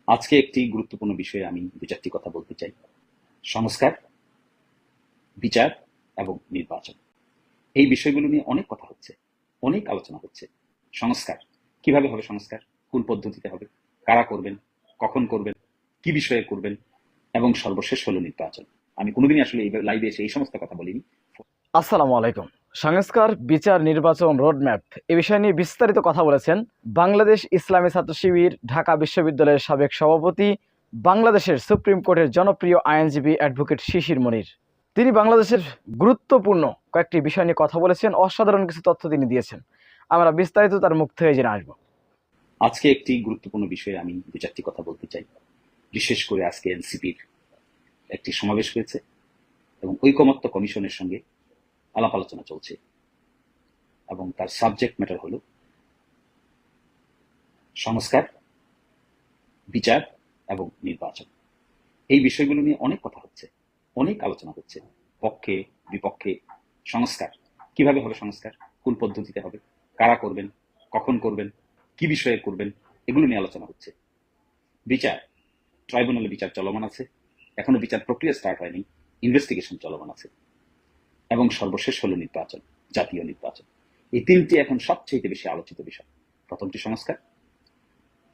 আজকে একটি গুরুত্বপূর্ণ বিষয়ে আমি দু চারটি কথা বলতে চাই। সংস্কার, বিচার এবং নির্বাচন। এই বিষয়গুলো নিয়ে অনেক কথা হচ্ছে, অনেক আলোচনা হচ্ছে। সংস্কার, কিভাবে হবে সংস্কার, কোন পদ্ধতিতে হবে, কারা করবেন, কখন করবেন, কি বিষয়ে করবেন, এবং সর্বশেষ হলো নির্বাচন। আমি কোনোদিনই আসলে এই লাইভে এসে এই সমস্ত কথা বলিনি। আসসালামু আলাইকুম। সংস্কার, বিচার, নির্বাচন, রোডম্যাপ এ বিষয় নিয়ে বিস্তারিত কথা বলেছেন বাংলাদেশ ইসলামী ছাত্র শিবির ঢাকা বিশ্ববিদ্যালয়ের সাবেক সভাপতি, বাংলাদেশের সুপ্রিম কোর্টের জনপ্রিয় আইনজীবী অ্যাডভোকেট শিশির মনির। তিনি বাংলাদেশের গুরুত্বপূর্ণ কয়েকটি বিষয় নিয়ে কথা বলেছেন, অসাধারণ কিছু তথ্য তিনি দিয়েছেন। আমরা বিস্তারিত তার মুখ থেকে জেনে আসবো। আজকে একটি গুরুত্বপূর্ণ বিষয়ে আমি দু চারটি কথা বলতে চাই। বিশেষ করে আজকে এনসিপির একটি সমাবেশ হয়েছে এবং ঐকমত্য কমিশনের সঙ্গে আলাপ আলোচনা চলছে এবং তার সাবজেক্ট ম্যাটার হলো সংস্কার, বিচার এবং নির্বাচন। এই বিষয়গুলো নিয়ে অনেক কথা হচ্ছে, অনেক আলোচনা হচ্ছে, পক্ষে বিপক্ষে। সংস্কার, কিভাবে হবে সংস্কার, কোন পদ্ধতিতে হবে, কারা করবেন, কখন করবেন, কি বিষয়ে করবেন, এগুলো নিয়ে আলোচনা হচ্ছে। বিচার, ট্রাইব্যুনালে বিচার চলমান আছে, এখনো বিচার প্রক্রিয়া স্টার্ট হয়নি, ইনভেস্টিগেশন চলমান আছে। এবং সর্বশেষ হলো নির্বাচন, জাতীয় নির্বাচন। এই তিনটি এখন সবচেয়ে বেশি আলোচিত বিষয়। প্রথমটি সংস্কার,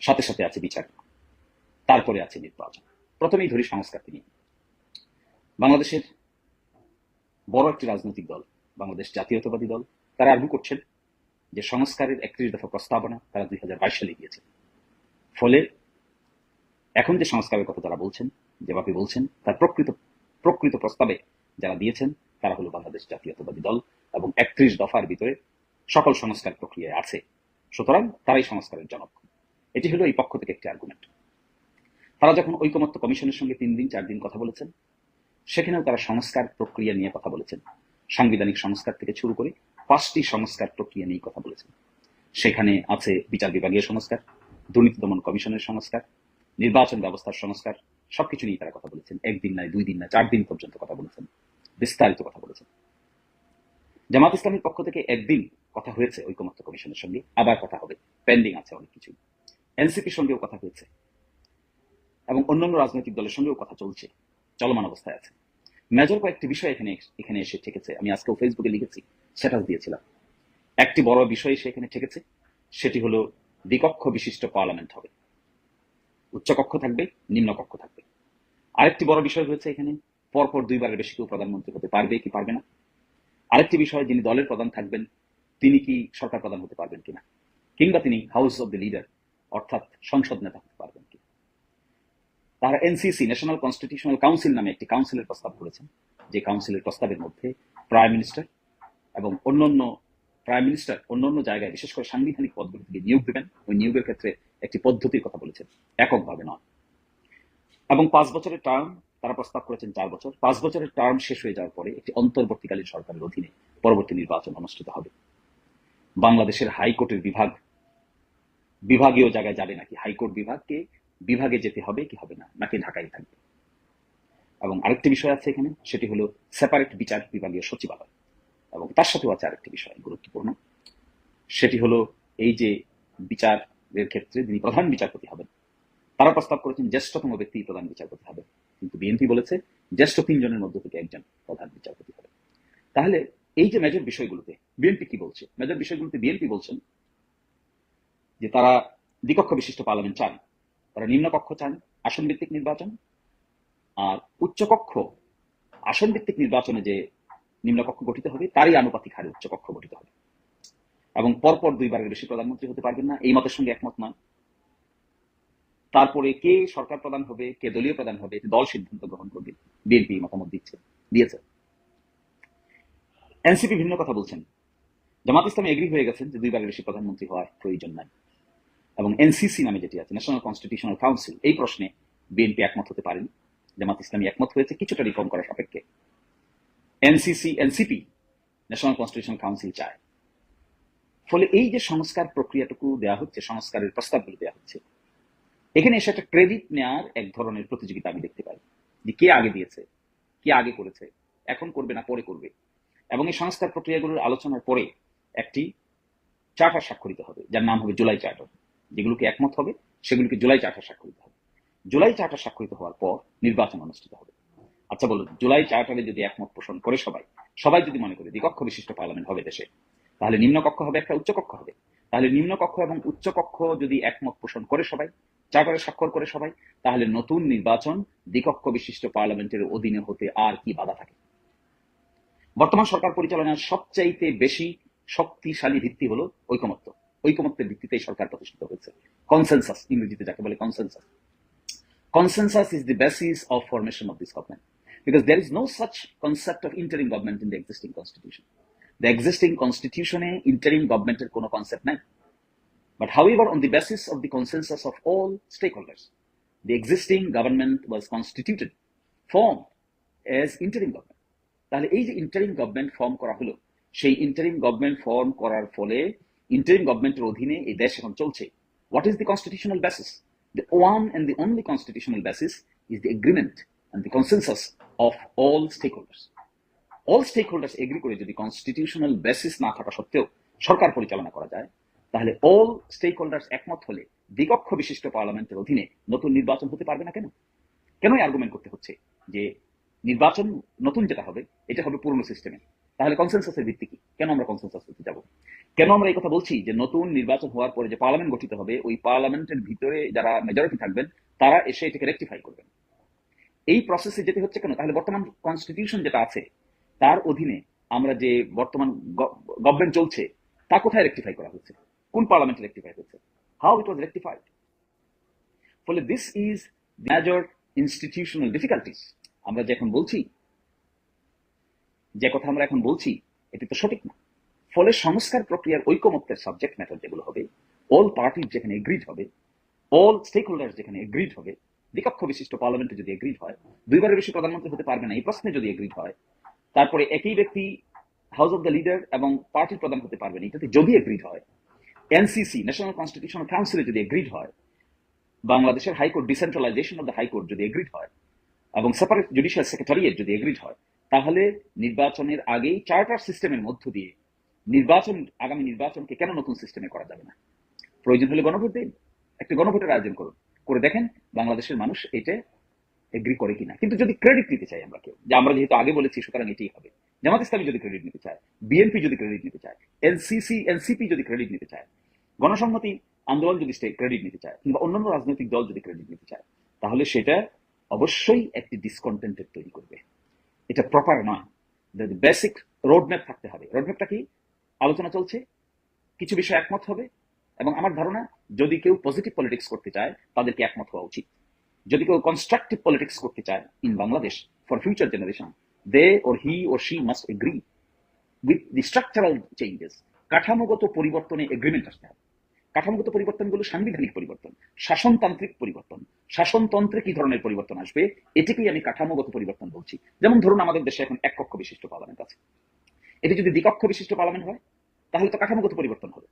সাথে সাথে আছে বিচার, তারপরে আছে নির্বাচন। প্রথমেই ধরি সংস্কারকে নিয়ে। বাংলাদেশের বড় একটি রাজনৈতিক দল, বাংলাদেশ জাতীয়তাবাদী দল, তারা আর্গু করছেন যে সংস্কারের 31 দফা প্রস্তাবনা তারা 2022 সালে দিয়েছে। ফলে এখন যে সংস্কারের কথা তারা বলছেন, যেভাবে বলছেন, তার প্রকৃত প্রস্তাবে যারা দিয়েছেন তারা হলো বাংলাদেশ জাতীয়তাবাদী দল, এবং 31 দফার ভিতরে সকল সংস্কার প্রক্রিয়ায় আছে। সুতরাং তারাই সংস্কারের জনক। এটি হলো এই পক্ষ থেকে একটি আর্গুমেন্ট। তারা যখন ঐকমত্য কমিশনের সঙ্গে 3 দিন 4 দিন কথা বলেছেন, সেখানেও তারা সংস্কার প্রক্রিয়া নিয়ে কথা বলেছেন। সাংবিধানিক সংস্কার থেকে শুরু করে 5টি সংস্কার প্রক্রিয়া নিয়ে কথা বলেছেন। সেখানে আছে বিচার বিভাগীয় সংস্কার, দুর্নীতি দমন কমিশনের সংস্কার, নির্বাচন ব্যবস্থার সংস্কার, সবকিছু নিয়ে তারা কথা বলেছেন। 1 দিন নয়, 2 দিন নয়, 4 দিন পর্যন্ত কথা বলেছেন, বিস্তারিত কথা বলেছেন। জামাত ইসলামের পক্ষ থেকে একদিন কথা হয়েছে ঐকমত্য কমিশনের সঙ্গে, আবার কথা হবে, পেন্ডিং আছে অনেক কিছু। এনসিপির সঙ্গেও কথা হয়েছে এবং অন্যান্য রাজনৈতিক দলের সঙ্গেও কথা চলছে, চলমান অবস্থায় আছে। মেজর কয়েকটি বিষয় এখানে এসে ঠেকেছে। আমি আজকেও ফেসবুকে লিখেছি, স্ট্যাটাস দিয়েছিলাম। একটি বড় বিষয় সেখানে ঠেকেছে, সেটি হলো দ্বিকক্ষ বিশিষ্ট পার্লামেন্ট হবে। উচ্চকক্ষ থাকবে, নিম্নকক্ষ থাকবে। আরেকটি বড় বিষয় হয়েছে এখানে, পরপর 2বারের বেশি কেউ প্রধানমন্ত্রী হতে পারবে কি পারবে না। আরেকটি বিষয়, যিনি দলের প্রধান থাকবেন তিনি কি সরকার প্রধান হতে পারবেন কিনা, কিংবা তিনি হাউস অব দ্য লিডার অর্থাৎ সংসদ নেতা হতে পারবেন কিনা। তারা এনসিসি, ন্যাশনাল কনস্টিটিউশনাল কাউন্সিল নামে একটি কাউন্সিলের প্রস্তাব করেছেন, যে কাউন্সিলের প্রস্তাবের মধ্যে প্রাইম মিনিস্টার এবং অন্যান্য জায়গায়, বিশেষ করে সাংবিধানিক পদগুলি থেকে নিয়োগ দেবেন। ওই নিয়োগের ক্ষেত্রে একটি পদ্ধতির কথা বলেছেন, এককভাবে নয়। এবং 5 বছরের টার্ম তারা প্রস্তাব করেছেন, 4 বছর। 5 বছরের টার্ম শেষ হয়ে যাওয়ার পরে একটি অন্তর্বর্তীকালীন সরকারের অধীনে পরবর্তী নির্বাচন অনুষ্ঠিত হবে। বাংলাদেশের হাইকোর্টের বিভাগীয় জায়গায় যাবে নাকি, হাইকোর্ট বিভাগকে বিভাগে যেতে হবে কি হবে না, নাকি ঢাকায় থাকবে। এবং আরেকটি বিষয় আছে এখানে, সেটি হলো সেপারেট বিচার বিভাগীয় সচিবালয়। এবং তার সাথেও আছে আরেকটি বিষয় গুরুত্বপূর্ণ, সেটি হলো এই যে বিচারের ক্ষেত্রে যিনি প্রধান বিচারপতি হবেন, তারা প্রস্তাব করেছেন জ্যেষ্ঠতম ব্যক্তি প্রধান বিচারপতি হবে, কিন্তু বিএনপি বলেছে জ্যেষ্ঠ 3 জনের মধ্য থেকে একজন প্রধান বিচারপতি হবে। তাহলে এই যে মেজর বিষয়গুলোতে বিএনপি কি বলছে, মেজর বিষয়গুলোতে বিএনপি বলছেন যে তারা দ্বিকক্ষ বিশিষ্ট পার্লামেন্ট চান, তারা নিম্নকক্ষ চান আসন ভিত্তিক নির্বাচন, আর উচ্চকক্ষ আসন ভিত্তিক নির্বাচনে যে নিম্নকক্ষ গঠিত হবে তারই আনুপাতিক হারে উচ্চকক্ষ গঠিত হবে। এবং পরপর 2বারের বেশি প্রধানমন্ত্রী হতে পারবেন না, এই মতের সঙ্গে একমত নয়। তারপরে কে সরকার প্রধান হবে, কে দলীয় প্রধান হবে, দল সিদ্ধান্ত গ্রহণ করবে, বিএনপি মতামত দিয়েছে। এনসিপি ভিন্ন কথা বলছেন। জামাত ইসলামী এগ্রি হয়ে গেছেন যে 2বারের বেশি প্রধানমন্ত্রী হওয়ার প্রয়োজন নাই। এবং এনসিসি নামে যেটি আছে, ন্যাশনাল কনস্টিটিউশনাল কাউন্সিল, এই প্রশ্নে বিএনপি একমত হতে পারেনি। জামাত ইসলামী একমত হয়েছে কিছুটা রিফর্ম করার সাপেক্ষে। এনসিপি ন্যাশনাল কনস্টিটিউশনাল কাউন্সিল চায়। ফলে এই যে সংস্কার প্রক্রিয়াটুকু দেওয়া হচ্ছে, সংস্কারের প্রস্তাবগুলো দেওয়া হচ্ছে, এখানে এসে একটা ক্রেডিট নেওয়ার এক ধরনের প্রতিযোগিতা আমি দেখতে পাই, যে কে আগে দিয়েছে, কে আগে করেছে, এখন করবে না পরে করবে। এবং এই সংস্কার প্রক্রিয়াগুলোর আলোচনার পরে একটি চার্টার স্বাক্ষরিত হবে, যার নাম হবে জুলাই চার্টার। যেগুলোকে একমত হবে সেগুলোকে জুলাই চার্টার স্বাক্ষরিত হবে। জুলাই চার্টার স্বাক্ষরিত হওয়ার পর নির্বাচন অনুষ্ঠিত হবে। আচ্ছা বলুন, জুলাই চার্টারে যদি একমত পোষণ করে সবাই সবাই যদি মনে করে দ্বিকক্ষ বিশিষ্ট পার্লামেন্ট হবে দেশে, তাহলে নিম্নকক্ষ হবে একটা উচ্চকক্ষ হবে। তাহলে নিম্নকক্ষ এবং উচ্চকক্ষ যদি একমত পোষণ করে সবাই, চার্টারে স্বাক্ষর করে সবাই, তাহলে নতুন নির্বাচন দ্বিকক্ষ বিশিষ্ট পার্লামেন্টের অধীনে হতে আর কি বাধা থাকে? বর্তমান সরকার পরিচালনার সবচাইতে বেশি শক্তিশালী ভিত্তি হলো ঐকমত্য। ঐকমত্যের ভিত্তিতেই সরকার প্রতিষ্ঠিত হয়েছে। কনসেনসাস, ইংরেজিতে যাকে বলে consensus. Consensus is the basis of formation of this government because there is no such concept of interim government in the existing constitution. The existing constitution interim government এর কোনো concept নাই। But however, on the basis of the consensus of all stakeholders, the existing government was constituted, formed as interim government. তাহলে এই যে interim government form করা হলো, সেই interim government form করার ফলে ইন্টারিম গভর্নমেন্টের অধীনে এই দেশ এখন চলছে। What is the constitutional basis? The one and the only constitutional basis is the agreement and the consensus of all stakeholders. All stakeholders agree করে যদি কনস্টিটিউশনাল বেসিস না থাকা সত্ত্বেও সরকার পরিচালনা করা যায়, তাহলে all stakeholders একমত হলে দ্বিকক্ষ বিশিষ্ট পার্লামেন্টের অধীনে নতুন নির্বাচন হতে পারবে না কেন? কেনই আর্গুমেন্ট করতে হচ্ছে যে নির্বাচন নতুন যেটা হবে এটা হবে পুরনো সিস্টেমে? তাহলে কনসেনসাসের ভিত্তি কি? কেন আমরা কনসেনসাস হতে যাব? কেন আমরা এই কথা বলছি যে নতুন নির্বাচন হওয়ার পরে যে পার্লামেন্ট গঠিত হবে, ওই পার্লামেন্টের ভিতরে যারা মেজরিটি থাকবেন তারা এসে এটাকে রেকটিফাই করবেন? এই প্রসেসে যেতে হচ্ছে কেন? তাহলে বর্তমান কনস্টিটিউশন যেটা আছে তার অধীনে আমরা যে বর্তমান গভর্নমেন্ট চলছে তা কোথায় রেকটিফাই করা হচ্ছে? কোন পার্লামেন্টে রেকটিফাই হচ্ছে? How it was rectified? ফলে this is major institutional difficulties. আমরা যে এখন বলছি, যে কথা আমরা এখন বলছি, এটি তো সঠিক না। ফলে সংস্কার প্রক্রিয়ার ঐকমত্যের সাবজেক্ট ম্যাটার যেগুলো হবে, অল পার্টির যেখানে এগ্রিড হবে, অল স্টেক হোল্ডার যেখানে এগ্রিড হবে, দ্বিকক্ষ বিশিষ্ট পার্লামেন্টে যদি এগ্রিড হয়, দুইবারের বেশি প্রধানমন্ত্রী হতে পারবে না এই প্রশ্নে যদি এগ্রিড হয়, তারপরে একই ব্যক্তি হাউস অফ দ্য লিডার এবং পার্টির প্রধান হতে পারবে না এটাতে যদি এগ্রিড হয়, এনসিসি ন্যাশনাল কনস্টিটিউশনাল কাউন্সিলে যদি এগ্রিড হয়, বাংলাদেশের high court decentralisation of the high court যদি এগ্রিড হয় এবং সেপারেট জুডিশিয়াল সেক্রেটারিয়েট যদি এগ্রিড হয়, তাহলে নির্বাচনের আগেই চার্টার সিস্টেমের মধ্য দিয়ে আগামী নির্বাচনকে কেন নতুন সিস্টেমে করা যাবে না? প্রয়োজন হলে গণভোট দিন, একটা গণভোটের আয়োজন করুন, করে দেখেন বাংলাদেশের মানুষ এটা এগ্রি করে কিনা। কিন্তু যদি ক্রেডিট নিতে চাই আমরা কেউ, যে আমরা যেহেতু আগে বলেছি সুতরাং এটাই হবে, জামাত ইসলামী যদি ক্রেডিট নিতে চায়, বিএনপি যদি ক্রেডিট নিতে চায়, এনসিপি যদি ক্রেডিট নিতে চায়, গণসংহতি আন্দোলন যদি ক্রেডিট নিতে চায়, কিংবা অন্যান্য রাজনৈতিক দল যদি ক্রেডিট নিতে চায়, তাহলে সেটা অবশ্যই একটি ডিসকন্টেন্টেড তৈরি করবে। এটা প্রপার নয়। বেসিক রোডম্যাপ থাকতে হবে। রোডম্যাপটা কি? আলোচনা চলছে, কিছু বিষয় একমত হবে, এবং আমার ধারণা যদি কেউ পজিটিভ পলিটিক্স করতে চায় তাদেরকে একমত হওয়া উচিত। যদি কেউ কনস্ট্রাকটিভ পলিটিক্স করতে চায় in Bangladesh for future generation, they or he or she must agree with the structural changes. কাঠামোগত পরিবর্তনে এগ্রিমেন্ট আসতে হবে। কাঠামোগত পরিবর্তনগুলো সাংবিধানিক পরিবর্তন, শাসনতান্ত্রিক পরিবর্তন। শাসনতন্ত্রে কি ধরনের পরিবর্তন আসবে এটিকেই আমি কাঠামোগত পরিবর্তন বলছি। যেমন ধরুন আমাদের দেশে এখন এক কক্ষ বিশিষ্ট পার্লামেন্ট আছে, এটি যদি দ্বিকক্ষ বিশিষ্ট পার্লামেন্ট হয় তাহলে তো কাঠামোগত পরিবর্তন হবে।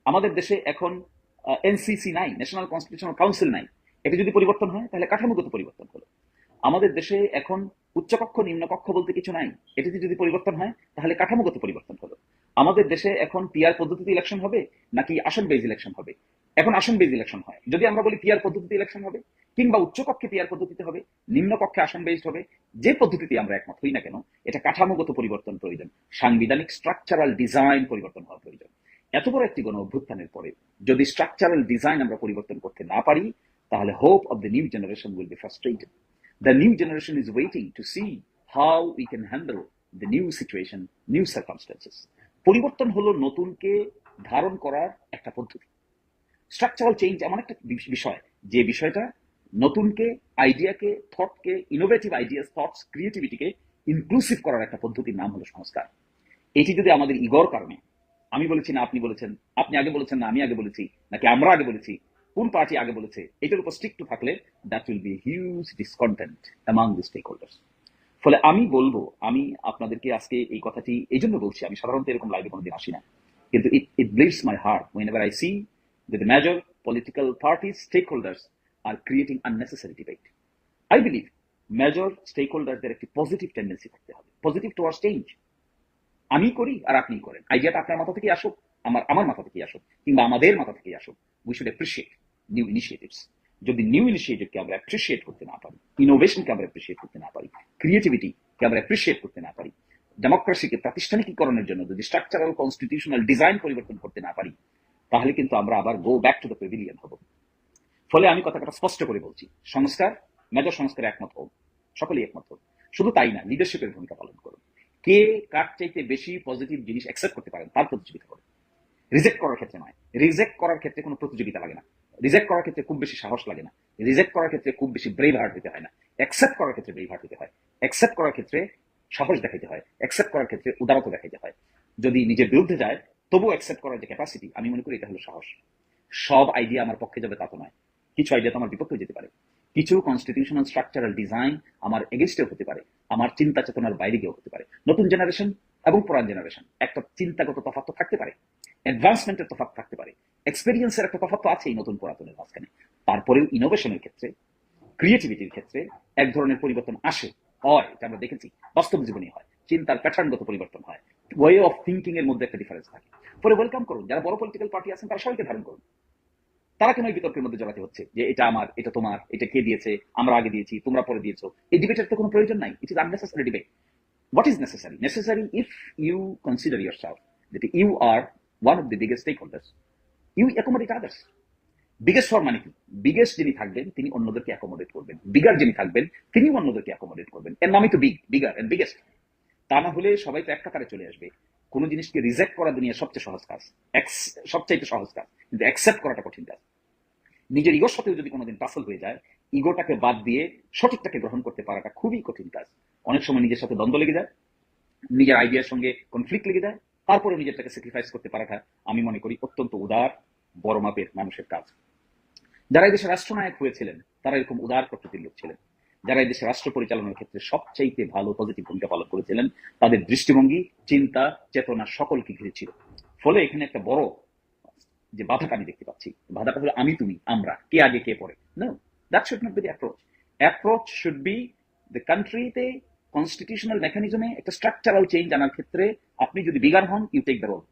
আমাদের দেশে এখন এনসিসি নাই, ন্যাশনাল কনস্টিটিউশনাল কাউন্সিল নাই, এটি যদি পরিবর্তন হয় তাহলে কাঠামোগত পরিবর্তন হলো। আমাদের দেশে এখন উচ্চকক্ষ নিম্নকক্ষ বলতে কিছু নাই, এটিতে যদি পরিবর্তন হয় তাহলে কাঠামোগত পরিবর্তন হলো। আমাদের দেশে এখন পিআর পদ্ধতিতে ইলেকশন হবে নাকি আসন বেজ ইলেকশন হবে? এখন আসন বেজ ইলেকশন হয়। যদি আমরা বলি পিআর পদ্ধতিতে ইলেকশন হবে, কিংবা উচ্চকক্ষে পিআর পদ্ধতিতে হবে, নিম্নকক্ষে আসন বেজড হবে, যে পদ্ধতিতে আমরা একমত হই না কেন, এটা কাঠামোগত পরিবর্তন প্রয়োজন, সাংবিধানিক স্ট্রাকচারাল ডিজাইন পরিবর্তন হওয়া প্রয়োজন। এত বড় একটি গণ অভ্যুত্থানের পরে যদি স্ট্রাকচারাল ডিজাইন আমরা পরিবর্তন করতে না পারি, তাহলে hope of the new generation will be frustrated. The new generation is waiting to see how we can handle the new situation, new circumstances. পরিবর্তন হলো নতুনকে ধারণ করার একটা পদ্ধতি। স্ট্রাকচারাল চেঞ্জ এমন একটা বিষয়, যে বিষয়টা নতুনকে, আইডিয়াকে, থটকে, ইনোভেটিভ আইডিয়াস, থটস, ক্রিয়েটিভিটিকে ইনক্লুসিভ করার একটা পদ্ধতির নাম হলো সংস্কার। এটি যদি আমাদের ইগোর কারণে, আমি বলেছি না আপনি বলেছেন, আপনি আগে বলেছেন না আমি আগে বলেছি, নাকি আমরা আগে বলেছি, কোন পার্টি আগে বলেছে, এটার উপর স্ট্রিক্ট থাকলে that will be huge discontent among the stakeholders. ফলে আমি বলবো, আমি আপনাদেরকে আজকে এই কথাটি এই জন্য বলছি, আমি সাধারণত এরকম লাইভে কোনোদিন আসি না, কিন্তু it bleeds my heart whenever I see that the major political parties stakeholders are creating unnecessary debate. I believe major stakeholdersদের একটি পজিটিভ টেন্ডেন্সি থাকতে হবে, পজিটিভ টুয়ার্ডস চেঞ্জ। আমি করি আর আপনি করেন, আইডিয়াটা আপনার মাথা থেকে আসুক, আমার মাথা থেকে আসুক, কিংবা আমাদের মাথা থেকে আসুক, we should appreciate new initiatives. যদি নিউ ইনিশিয়েটিভকে আমরা অ্যাপ্রিসিয়েট করতে না পারি, ইনোভেশনকে আমরা অ্যাপ্রিসিয়েট করতে না পারি, ক্রিয়েটিভিটিকে আমরা অ্যাপ্রিসিয়েট করতে না পারি, ডেমোক্রেসিকে প্রাতিষ্ঠানিকীকরণের জন্য যদি স্ট্রাকচারাল কনস্টিটিউশনাল ডিজাইন পরিবর্তন করতে না পারি, তাহলে কিন্তু আমরা আবার go back to the pavilion হব। ফলে আমি কথাটা স্পষ্ট করে বলছি, সংস্কার, মেজর সংস্কারে একমত হোক, সকলেই একমত হোক। শুধু তাই না, লিডারশিপের ভূমিকা পালন করুন। কে কার চাইতে বেশি পজিটিভ জিনিস অ্যাকসেপ্ট করতে পারেন তার প্রতিযোগিতা করুন, রিজেক্ট করার ক্ষেত্রে নয়। রিজেক্ট করার ক্ষেত্রে কোনো প্রতিযোগিতা লাগে না, রিজেক্ট করার ক্ষেত্রে খুব বেশি সাহস লাগে না, রিজেক্ট করার ক্ষেত্রে খুব বেশি ব্রেভ হার্ট দিতে হয় না। অ্যাকসেপ্ট করার ক্ষেত্রে ব্রেভ হার্ট দিতে হয়, অ্যাকসেপ্ট করার ক্ষেত্রে সাহস দেখাইতে হয়, অ্যাকসেপ্ট করার ক্ষেত্রে উদারতা দেখাইতে হয়। যদি নিজের বিরুদ্ধে যায় তবুও অ্যাকসেপ্ট করার যে ক্যাপাসিটি, আমি মনে করি এটা হলো সাহস। সব আইডিয়া আমার পক্ষে যাবে তা তো নয়, কিছু আইডিয়া তো আমার বিপক্ষে যেতে পারে, কিছু কনস্টিটিউশনাল স্ট্রাকচারাল ডিজাইন আমার এগেনস্টেও হতে পারে, আমার চিন্তা চেতনার বাইরে গিয়েও হতে পারে। নতুন জেনারেশন এবং পুরান জেনারেশন একটা চিন্তাগত তফাৎ তো থাকতে পারে, অ্যাডভান্সমেন্টের তফাৎ থাকতে পারে, এক্সপেরিয়েন্সের একটা তফাৎ তো আছেই নতুন পুরাতনের মাঝখানে। তারপরেও ইনোভেশনের ক্ষেত্রে, ক্রিয়েটিভিটির ক্ষেত্রে এক ধরনের পরিবর্তন আসে, হয়, এটা আমরা দেখেছি, বাস্তব জীবনে হয়, চিন্তার প্যাটার্নগত পরিবর্তন হয়, ওয়ে অফ থিঙ্কিং এর মধ্যে একটা ডিফারেন্স থাকে। পরে ওয়েলকাম করুন, যারা বড় পলিটিক্যাল পার্টি আছেন তারা সবাইকে ধারণ করুন। তারা কেন এই বিতর্কের মধ্যে জড়াতে হচ্ছে যে এটা আমার, এটা তোমার, এটা কে দিয়েছে, আমরা আগে দিয়েছি, তোমরা পরে দিয়েছো? এই ডিবেটের তো কোনো প্রয়োজন নাই। It is unnecessary debate. What is necessary? Necessary if you consider yourself that you are one of the biggest stakeholders. You accommodate others. Biggest for মানে কি? বিগেস্ট যিনি থাকবেন তিনি অন্যদেরকে অ্যাকোমোডেট করবেন, বিগার যিনি থাকবেন তিনি অন্যদেরকে অ্যাকোমোডেট করবেন। এর নামই তো বিগ, বিগার এন্ড বিগেস্ট। তা না হলে সবাই তো এক কাতারে চলে আসবে। কোন জিনিসকে রিজেক্ট করা দুনিয়ার সবচেয়ে সহজ কাজ, সবচাইতে সহজ কাজ, কিন্তু অ্যাকসেপ্ট করাটা কঠিন কাজ। নিজের ইগোর সাথেও যদি কোনোদিন টাসল হয়ে যায়, ইগোটাকে বাদ দিয়ে সঠিকটাকে গ্রহণ করতে পারাটা খুবই কঠিন কাজ। অনেক সময় নিজের সাথে দ্বন্দ্ব লেগে যায়, নিজের আইডিয়ার সঙ্গে কনফ্লিক্ট লেগে যায়, তারপরে নিজেরটাকে স্যাক্রিফাইস করতে পারাটা আমি মনে করি অত্যন্ত উদার, বড় মাপের মানুষের কাজ। যারা এই দেশের রাষ্ট্রনায়ক হয়েছিলেন তারা এরকম উদার প্রকৃতির লোক ছিলেন। যারা এই দেশের রাষ্ট্র পরিচালনার ক্ষেত্রে সবচাইতে ভালো পজিটিভ ভূমিকা পালন করেছিলেন, তাদের দৃষ্টিভঙ্গি, চিন্তা, চেতনা সকলকে ঘিরে ছিল। ফলে এখানে একটা বড় যে বাধাটা আমি দেখতে পাচ্ছি, বাধাটা হলো আমি তুমি আমরা, কে আগে কে পরে। No, that should not be the approach. Approach should be the কান্ট্রিতে কনস্টিটিউশনাল মেকানিজমে একটা স্ট্রাকচারাল চেঞ্জ আনার ক্ষেত্রে আপনি যদি বিগার হন, ইউ টেক দ্য রোল।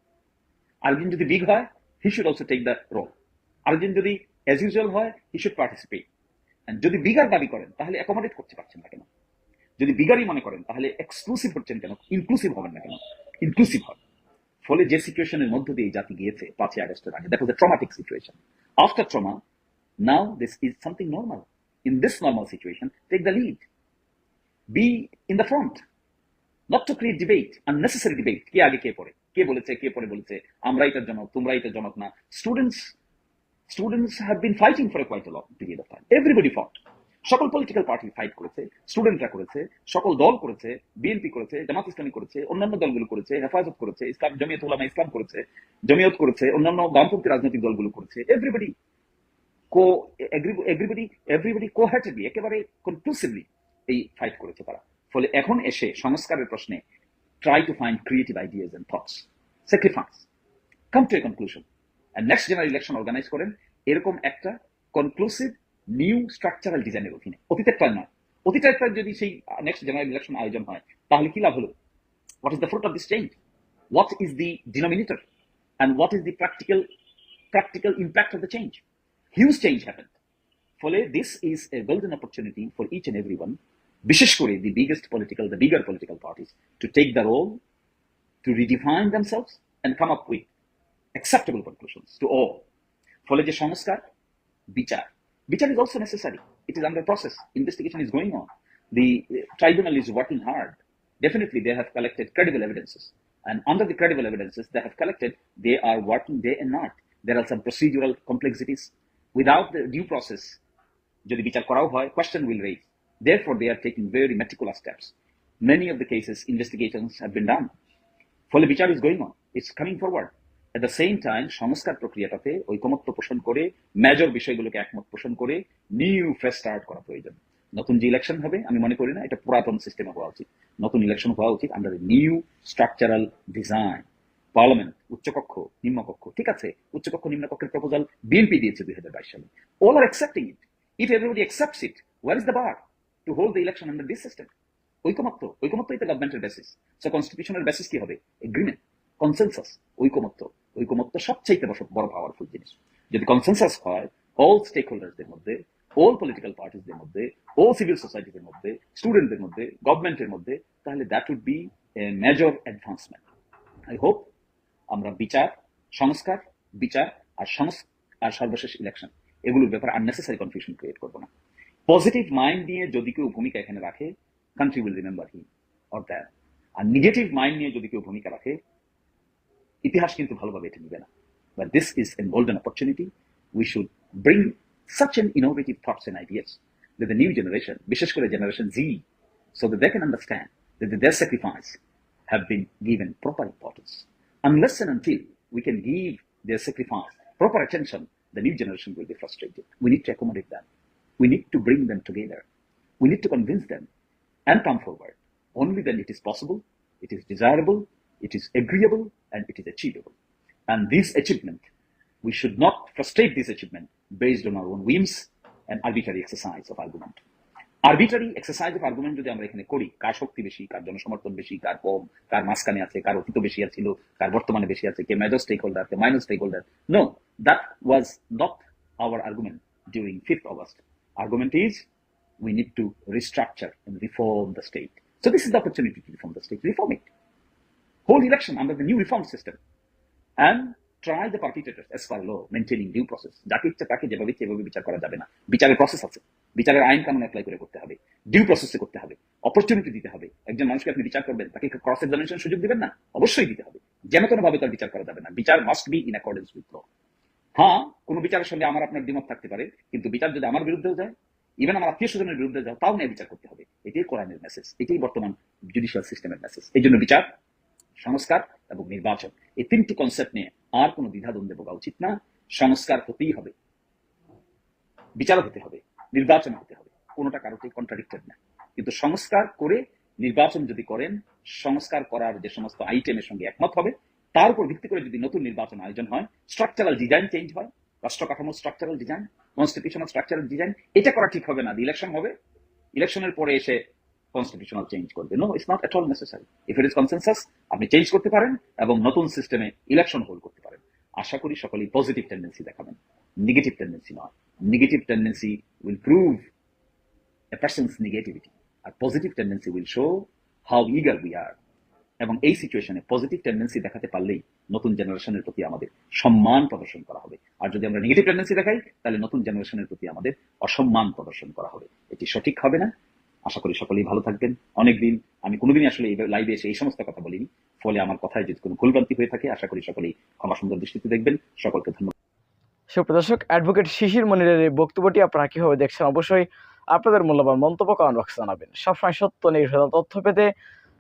আরেকজন যদি বিগ হয়, he should also take the role. আরেকজন যদি অ্যাজ ইউজুয়াল হয়, হি শুড পার্টিসিপেট। যদি বিগার দাবি করেন তাহলে অ্যাকোমোডেট করতে পারছেন না কেন? যদি বিগারই মনে করেন তাহলে এক্সক্লুসিভ হচ্ছেন কেন? ইনক্লুসিভ হবেন না কেন? ইনক্লুসিভ হন। ফলে যে সিচুয়েশনের মধ্য দিয়ে জাতি গিয়েছে 5ই আগস্টের আগে, that was a traumatic situation. After trauma, now this is something normal. In this normal situation, take the lead, be in the front, not to create debate, unnecessary debate, কে আগে কে পরে, কে বলেছে, কে পরে বলেছে, আমরা এটার জনক, তোমরা এটার জনক না। Students have been fighting for a quite a long period of time. Everybody fought. সকল পলিটিক্যাল পার্টি ফাইট করেছে, স্টুডেন্টরা করেছে, সকল দল করেছে, বিএনপি করেছে, জামাত ইসলামী করেছে, অন্যান্য দলগুলো করেছে, হেফাজত করেছে, ইসলাম জমিয়ত উলামা ইসলাম করেছে, জমিয়ত করেছে, অন্যান্য বামপন্থী রাজনৈতিক দলগুলো করেছে। এভরিবডি এভরিবডি কোহ্যাটেডলি, একেবারে কনক্লুসিভলি এই ফাইট করেছে তারা। ফলে এখন এসে সংস্কারের প্রশ্নে try to find creative ideas and thoughts, sacrifice, come to a conclusion, and next general election organize করেন এরকম একটা কনক্লুসিভ নিউ স্ট্রাকচারাল ডিজাইনের অধীনে। অতীতের প্ল্যান নয়। অতীতের প্ল্যান যদি সেই নেক্সট জেনারেল ইলেকশন আয়োজন হয় তাহলে কি লাভ হলো? What is the fruit of this change? What is the denominator? And what is the practical impact of the change? Huge change happened. ফলে this is a golden opportunity for each and everyone, বিশেষ করে the bigger political parties, to take the role, to redefine themselves and come up with acceptable conclusions to all. ফলে যে সংস্কার, বিচার is also necessary. It is under process. Investigation is going on. The tribunal is working hard. Definitely they have collected credible evidences, and under the credible evidences they have collected, they are working day and night. There are some procedural complexities. Without the due process, যদি বিচার করাও হয়, question will raise. Therefore they are taking very meticulous steps. Many of the cases investigations have been done. ফলে বিচার is going on. It's coming forward. At the same time, সংস্কার প্রক্রিয়াটাতে ঐকমত্য পোষণ করে, মেজর বিষয়গুলোকে একমত পোষণ করে নিউ ফ্রেশ স্টার্ট করা প্রয়োজন। নতুন যে ইলেকশন হবে, আমি মনে করি না এটা পুরাতন সিস্টেমে হওয়া উচিত। নতুন ইলেকশন হওয়া উচিত under new structural design. Parliament, উচ্চকক্ষ, নিম্নকক্ষ, ঠিক আছে, উচ্চকক্ষ নিম্নকক্ষের প্রপোজাল বিএনপি দিয়েছে 2022 সালে। All are accepting it. If everybody accepts it, where is the bar to hold the election under this system? ঐকমত্যই তো গভর্নমেন্টের বেসিস। সো কনস্টিটিউশনের বেসিস কি হবে? এগ্রিমেন্ট, কনসেনসাস, ঐকমত্য সবচাইতে বড় পাওয়ারফুল জিনিস। যদি কনসেনসাস হয় অল স্টেক হোল্ডারদের মধ্যে, অল পলিটিক্যাল পার্টিসদের মধ্যে, অল সিভিল সোসাইটিদের মধ্যে, স্টুডেন্টদের মধ্যে, গভর্নমেন্টের মধ্যে, তাহলে that would be a major advancement. I hope আমরা বিচার, সংস্কার, বিচার আর সর্বশেষ ইলেকশন, এগুলোর ব্যাপারে আননেসেসারি কনফিউশন ক্রিয়েট করবো না। পজিটিভ মাইন্ড নিয়ে যদি কেউ ভূমিকা এখানে রাখে, country will remember him or that. আর নেগেটিভ মাইন্ড নিয়ে যদি কেউ ভূমিকা রাখে, ইতিহাস কিন্তু ভালোভাবে এটা নিবে না। But this is a golden opportunity. We should bring such an innovative thoughts and ideas that the new generation, বিশেষ করে generation Z, so that they can understand that their sacrifice have been given proper importance. Unless and until we can give their sacrifice proper attention, the new generation will be frustrated. We need to accommodate them. We need to bring them together. We need to convince them and come forward. Only then it is possible, it is desirable, it is agreeable, and it is achievable. And this achievement, we should not frustrate this achievement based on our own whims and arbitrary exercise of argument. Arbitrary exercise of argument যদি আমরা এখানে করি, কার শক্তি বেশি, কার জনসমর্থন বেশি, কার কম, কার মাঝখানে আছে, কার অতীত বেশি ছিল, কার বর্তমানে বেশি আছে, কে মেজর স্টেক হোল্ডার, কে minor stakeholder, no, that was not our argument during 5th August. Argument is we need to restructure and reform the state. So this is the opportunity to reform the state. Reform it. Hold election under the new reform system and try the perpetrators as per law, maintaining due process. যাকে ইচ্ছা তাকে যেভাবে ইচ্ছে এভাবে বিচার করা যাবে না। বিচারের প্রসেস আছে, বিচারের আইন কানুন অ্যাপ্লাই করে করতে হবে, ডিউ প্রসেসে করতে হবে, অপরচুনিটি দিতে হবে। একজন মানুষকে আপনি বিচার করবেন, তাকে ক্রস এক্সামিনেশন সুযোগ দিবেন না? অবশ্যই দিতে হবে। যেন কোনো ভাবে তার বিচার করা যাবে না। বিচার must be in accordance with law. হ্যাঁ, কোনো বিচারের সঙ্গে আমার আপনার দ্বিমত থাকতে পারে, কিন্তু বিচার যদি আমার বিরুদ্ধেও যায়, ইভেন আমার আত্মীয় স্বজনের বিরুদ্ধে যায়, তাও নিয়ে বিচার করতে হবে। এটাই কোরআনের মেসেজ, এটাই বর্তমান জুডিশিয়াল সিস্টেমের মেসেজ। এই জন্য বিচার, সংস্কার এবং নির্বাচন, এই 3টি কনসেপ্ট নিয়ে আর কোনো দ্বিধাদ্বন্দ্বে ভোগা উচিত না। সংস্কার হতেই হবে, বিচার হতে হবে, নির্বাচন হতে হবে, কোনোটা কারোতেই কন্ট্রাডিক্টেড না। কিন্তু সংস্কার করে নির্বাচন যদি করেন, সংস্কার করার যে সমস্ত আইটেমের সঙ্গে একমত হবে, তার উপর ভিত্তি করে যদি নতুন নির্বাচন আয়োজন হয়, স্ট্রাকচারাল ডিজাইন চেঞ্জ হয়, রাষ্ট্র কাঠামোর structural design, constitutional structural design, এটা করা ঠিক হবে না। ইলেকশন হবে, ইলেকশনের পরে এসে কনস্টিটিউশনাল চেঞ্জ করবে। No, it's not at all necessary. If it is consensus, আপনি চেঞ্জ করতে পারেন এবং নতুন সিস্টেমে ইলেকশন হোল্ড করতে পারেন। আশা করি সকলেই পজিটিভ টেন্ডেন্সি দেখাবেন, নেগেটিভ টেন্ডেন্সি নয়। Negative tendency will prove a person's negativity, আর positive tendency will show how eager we are. এবং এই সিচুয়েশনে পজিটিভ টেন্ডেন্সি দেখাতে পারলেই নতুন জেনারেশনের প্রতি আমাদের সম্মান প্রদর্শন করা হবে। আর যদি আমরা নেগেটিভ টেন্ডেন্সি দেখাই, তাহলে নতুন জেনারেশনের প্রতি আমাদের অসম্মান প্রদর্শন করা হবে। এটি সঠিক হবে না। আশা করি সকলেই ভালো থাকবেন। অনেকদিন আমি কোনোদিনই আসলে এই লাইভে এসে এই সমস্ত কথা বলিনি, ফলে আমার কথায় যদি কোনো ভুলভ্রান্তি হয়ে থাকে, আশা করি সকলেই ক্ষমা সুন্দর দৃষ্টিতে দেখবেন। সকলকে ধন্যবাদ। সুপ্রদর্শক, অ্যাডভোকেট শিশির মনিরের এই বক্তব্যটি আপনারা কিভাবে দেখছেন, অবশ্যই আপনাদের মূল্যবান মন্তব্য কমেন্ট বক্সে জানাবেন। সবসময় সত্য নির্ভর তথ্য পেতে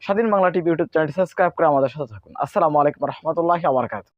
স্বাধীন বাংলা টিভি ইউটিউব চ্যানেলটি সাবস্ক্রাইব করে আমাদের সাথে থাকুন। আসসালামু আলাইকুম রহমতুল্লাহি ওয়া বারাকাতুহু।